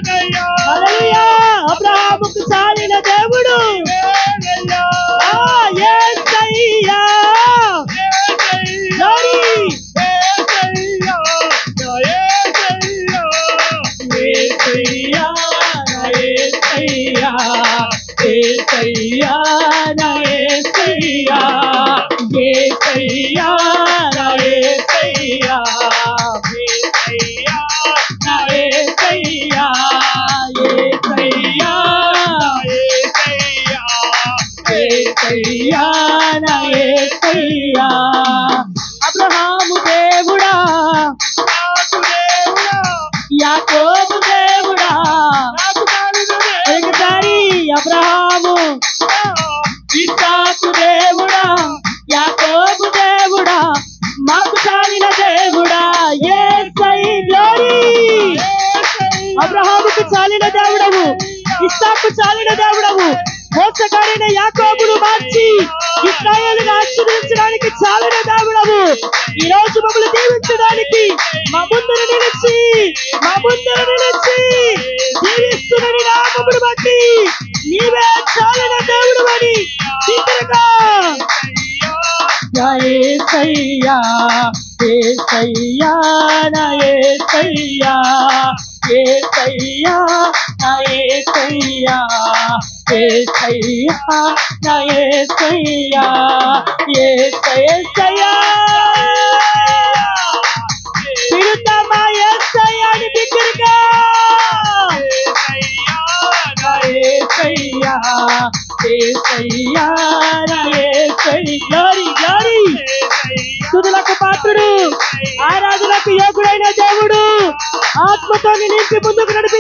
హల్లెలూయా. అబ్రహాముకు చాలిన దేవుడు యేసయ్యా. అబ్రహాము దేవుడా, యాకోబు దేవుడా, ఒకసారి అబ్రహాము ఇస్సాకు దేవుడా, యాకోబు దేవుడా, మాకు చాలిన దేవుడా యేసయ్యా. గ్లోరీ. అబ్రహాముకు చాలిన దేవుడవు, ఇస్సాకు చాలిన దేవుడవు, మోసగాడైన యాకోబును మార్చి ఇశ్రాయేలును ఆశీర్వదించడానికి చాలిన దేవుడవు. ఈ రోజు మమ్మల్ని దీవించడానికి మా ముందర నిలిచి దీవిస్తున్న నీ నామమును బట్టి నీవే చాలిన దేవుడు అని బిగ్గరగా యేసయ్యా, యేసయ్యా, నా యేసయ్యా, యేసయ్యా, నా యేసయ్యా, యేసయ్యా, నా యేసయ్యా, యేసయ్యా. పిలుద్దామా యేసయ్యా అని బిగ్గరగా. యేసయ్యా, యేసయ్యా, నా యేసయ్యా. Glory, glory. స్తుతులకు పాత్రుడు, ఆరాధనకు యోగుడైన దేవుడు, ఆత్మతో నింపి ముందుకు నడిపి